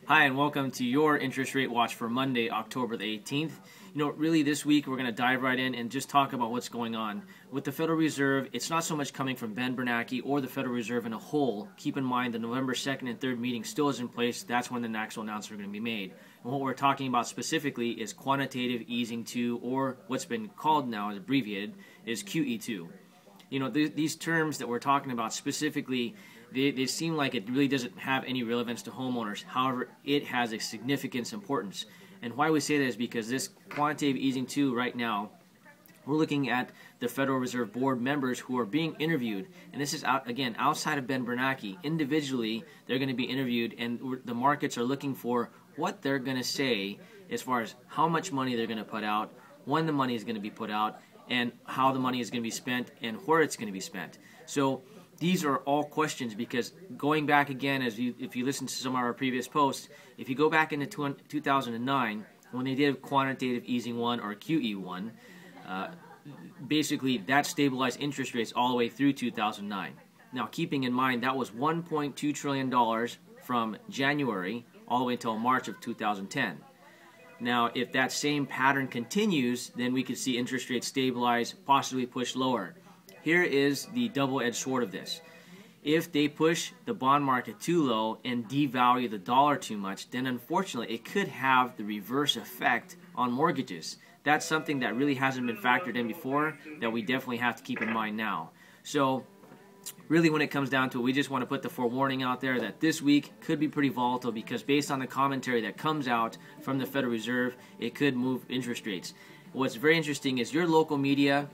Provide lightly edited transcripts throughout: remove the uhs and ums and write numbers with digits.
Hi, and welcome to your interest rate watch for Monday, October the 18th. Really this week we're going to dive right in and just talk about what's going on. With the Federal Reserve, it's not so much coming from Ben Bernanke or the Federal Reserve in a whole. Keep in mind the November 2nd and 3rd meeting still is in place. That's when the actual announcements are going to be made. And what we're talking about specifically is quantitative easing 2, or what's been called now, as abbreviated, is QE2. These terms that we're talking about specifically, they seem like it really doesn't have any relevance to homeowners. However, it has a significant importance. And why we say that is because this quantitative easing 2 right now, we're looking at the Federal Reserve Board members who are being interviewed. And this is, again, outside of Ben Bernanke. Individually, they're going to be interviewed, and the markets are looking for what they're going to say as far as how much money they're going to put out, when the money is going to be put out, and how the money is going to be spent and where it's going to be spent. So these are all questions, because going back again, if you listen to some of our previous posts, if you go back into 2009, when they did quantitative easing 1, or QE1, basically that stabilized interest rates all the way through 2009. Now, keeping in mind that was $1.2 trillion from January all the way until March of 2010. Now, if that same pattern continues, then we could see interest rates stabilize, possibly push lower. Here is the double-edged sword of this. If they push the bond market too low and devalue the dollar too much, then unfortunately it could have the reverse effect on mortgages. That's something that really hasn't been factored in before, that we definitely have to keep in mind now. So really, when it comes down to it, we just want to put the forewarning out there that this week could be pretty volatile, because based on the commentary that comes out from the Federal Reserve, it could move interest rates. What's very interesting is your local media,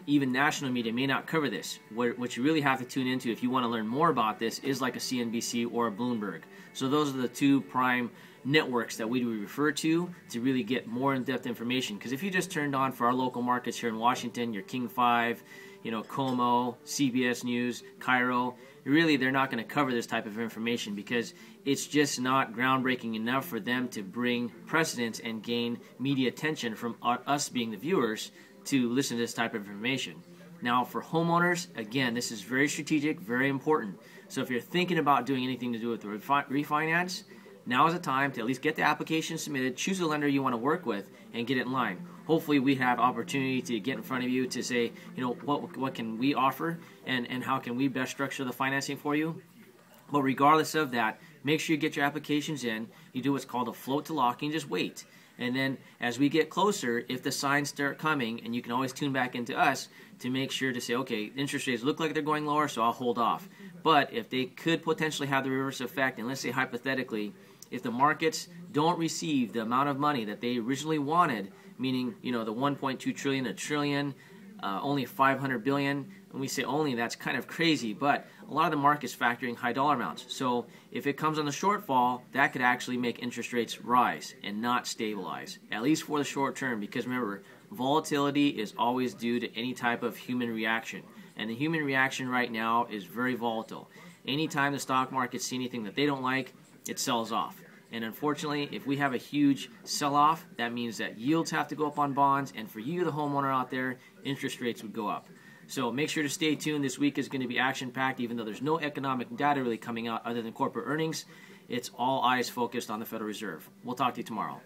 even national media, may not cover this. What you really have to tune into if you want to learn more about this is like a CNBC or a Bloomberg. So those are the two prime networks that we refer to really get more in-depth information. Because if you just turned on for our local markets here in Washington, your King 5, Como, CBS News, Cairo, really they're not going to cover this type of information, because it's just not groundbreaking enough for them to bring precedence and gain media attention from us being the viewers to listen to this type of information. Now, for homeowners, again, this is very strategic, very important. So if you're thinking about doing anything to do with the refinance, now is the time to at least get the application submitted, choose a lender you want to work with, and get it in line. Hopefully we have opportunity to get in front of you to say, what can we offer, and how can we best structure the financing for you. But regardless of that, make sure you get your applications in. You do what's called a float to lock, and just wait. And then as we get closer, if the signs start coming, and you can always tune back into us to make sure to say, okay, interest rates look like they're going lower, so I'll hold off. But if they could potentially have the reverse effect, and let's say hypothetically, if the markets don't receive the amount of money that they originally wanted, meaning, the 1.2 trillion, a trillion, only 500 billion, and we say only, that's kind of crazy, but a lot of the market's factoring high dollar amounts. So if it comes on the shortfall, that could actually make interest rates rise and not stabilize, at least for the short term, because remember, volatility is always due to any type of human reaction, and the human reaction right now is very volatile. Anytime the stock market sees anything that they don't like, it sells off. And unfortunately, if we have a huge sell-off, that means that yields have to go up on bonds, and for you, the homeowner out there, interest rates would go up. So make sure to stay tuned. This week is going to be action-packed, even though there's no economic data really coming out other than corporate earnings. It's all eyes focused on the Federal Reserve. We'll talk to you tomorrow.